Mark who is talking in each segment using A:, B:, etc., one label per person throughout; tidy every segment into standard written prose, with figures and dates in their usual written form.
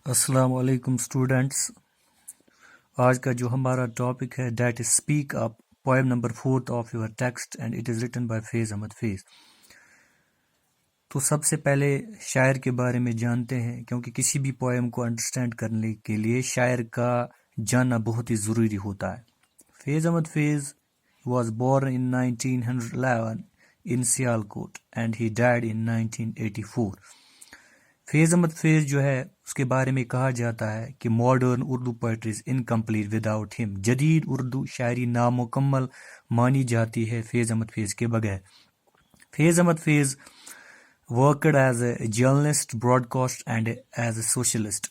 A: السلام علیکم اسٹوڈنٹس، آج کا جو ہمارا ٹاپک ہے that is speak up, poem number 4 of your text and it is written by Faiz Ahmad Faiz. تو سب سے پہلے شاعر کے بارے میں جانتے ہیں، کیونکہ کسی بھی پوئم کو انڈرسٹینڈ کرنے کے لیے شاعر کا جاننا بہت ہی ضروری ہوتا ہے۔ Faiz Ahmad Faiz was born in 1911 in Sialkot and he died in 1984۔ Faiz Ahmad Faiz جو ہے اس کے بارے میں کہا جاتا ہے کہ modern Urdu poetry is incomplete without ہم، جدید اردو شاعری نامکمل مانی جاتی ہے فیض احمد فیض کے بغیر۔ Faiz Ahmad Faiz worked as a journalist, broadcast and as a socialist,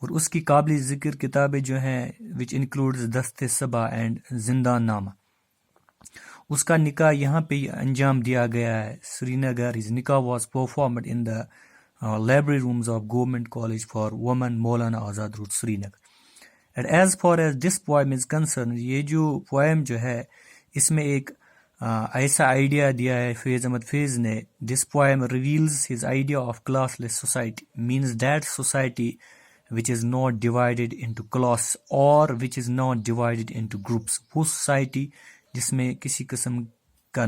A: اور اس کی قابل ذکر کتابیں جو ہیں وچ انکلوڈز دست صبا اینڈ زندان نامہ۔ اس کا نکاح یہاں پہ انجام دیا گیا ہے، سری نگر۔ ہز نکاح was performed in the library rooms of government college for women Maulana Azad road Srinagar. And as far as this poem is concerned، یہ جو پوئم جو ہے اس میں ایک ایسا آئیڈیا دیا ہے فیض احمد فیض نے۔ This poem reveals his idea of classless society، means that society which is not divided into class or which is not divided into groups، وہ society جس میں کسی قسم کا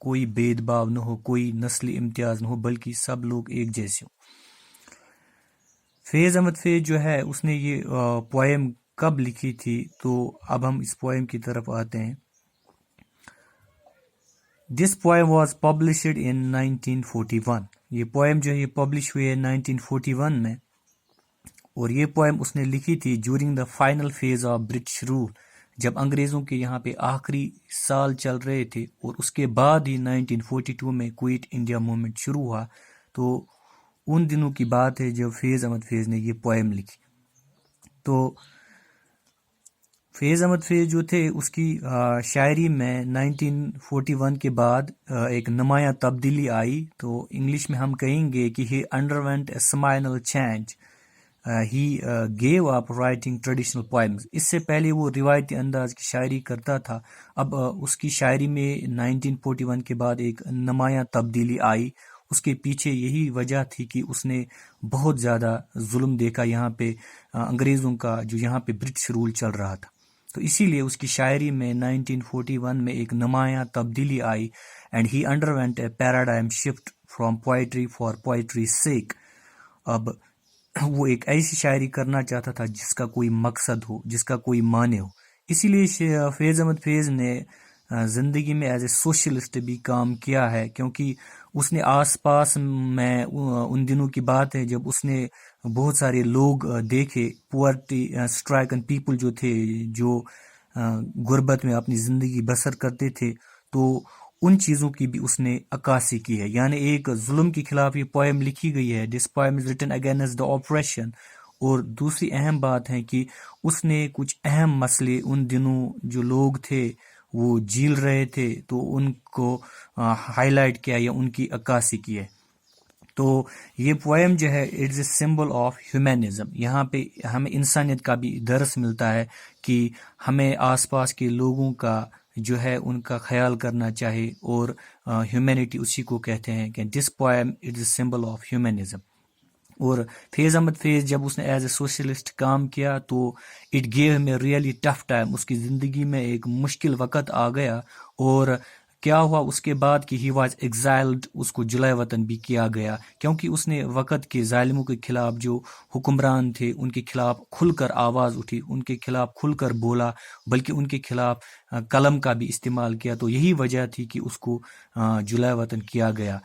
A: کوئی بید باؤ نہ ہو، کوئی نسلی امتیاز نہ ہو، بلکہ سب لوگ ایک جیسے ہوں۔ فیض احمد فیض جو ہے اس نے یہ پوئم کب لکھی تھی، تو اب ہم اس پوئم کی طرف آتے ہیں۔ This poem was published in 1941۔ یہ پوئم جو ہے یہ پبلش ہوئی ہے 1941 میں، اور یہ پوئم اس نے لکھی تھی during the final phase of British rule, جب انگریزوں کے یہاں پہ آخری سال چل رہے تھے، اور اس کے بعد ہی 1942 میں کوئٹ انڈیا موومنٹ شروع ہوا۔ تو ان دنوں کی بات ہے جب فیض احمد فیض نے یہ پوئم لکھی۔ تو فیض احمد فیض جو تھے اس کی شاعری میں 1941 کے بعد ایک نمایاں تبدیلی آئی، تو انگلش میں ہم کہیں گے کہ he underwent a seminal change, he gave up writing traditional poems. اس سے پہلے وہ روایتی انداز کی شاعری کرتا تھا، اب اس کی شاعری میں 1941 کے بعد ایک نمایاں تبدیلی آئی۔ اس کے پیچھے یہی وجہ تھی کہ اس نے بہت زیادہ ظلم دیکھا یہاں پہ انگریزوں کا، جو یہاں پہ برٹش رول چل رہا تھا، تو اسی لیے اس کی شاعری میں 1941 میں ایک نمایاں تبدیلی آئی۔ And he underwent a paradigm shift from poetry for poetry sake. اب وہ ایک ایسی شاعری کرنا چاہتا تھا جس کا کوئی مقصد ہو، جس کا کوئی معنی ہو۔ اسی لیے فیض احمد فیض نے زندگی میں ایز اے سوشلسٹ بھی کام کیا ہے، کیونکہ اس نے آس پاس میں ان دنوں کی بات ہے جب اس نے بہت سارے لوگ دیکھے، پورٹی اسٹرائکن پیپل جو تھے، جو غربت میں اپنی زندگی بسر کرتے تھے، تو ان چیزوں کی بھی اس نے عکاسی کی ہے۔ یعنی ایک ظلم کے خلاف یہ پوئم لکھی گئی ہے، this poem is written against the operation. اور دوسری اہم بات ہے کہ اس نے کچھ اہم مسئلے ان دنوں جو لوگ تھے وہ جھیل رہے تھے، تو ان کو ہائی لائٹ کیا یا ان کی عکاسی کی ہے۔ تو یہ پوئم جو ہے it's a symbol of humanism. یہاں پہ ہمیں انسانیت کا بھی درس ملتا ہے کہ ہمیں آس پاس کے لوگوں کا جو ہے ان کا خیال کرنا چاہیے، اور ہیومینٹی اسی کو کہتے ہیں کہ this poem it's a symbol of humanism. اور فیض احمد فیض جب اس نے ایز اے سوشلسٹ کام کیا تو اٹ گیو ہم اے ریئلی ٹف ٹائم، اس کی زندگی میں ایک مشکل وقت آ گیا، اور کیا ہوا اس کے بعد کہ ہی واز ایگزائلڈ، اس کو جلائے وطن بھی کیا گیا، کیونکہ اس نے وقت کے ظالموں کے خلاف، جو حکمران تھے ان کے خلاف کھل کر آواز اٹھی، ان کے خلاف کھل کر بولا، بلکہ ان کے خلاف قلم کا بھی استعمال کیا۔ تو یہی وجہ تھی کہ اس کو جلائے وطن کیا گیا۔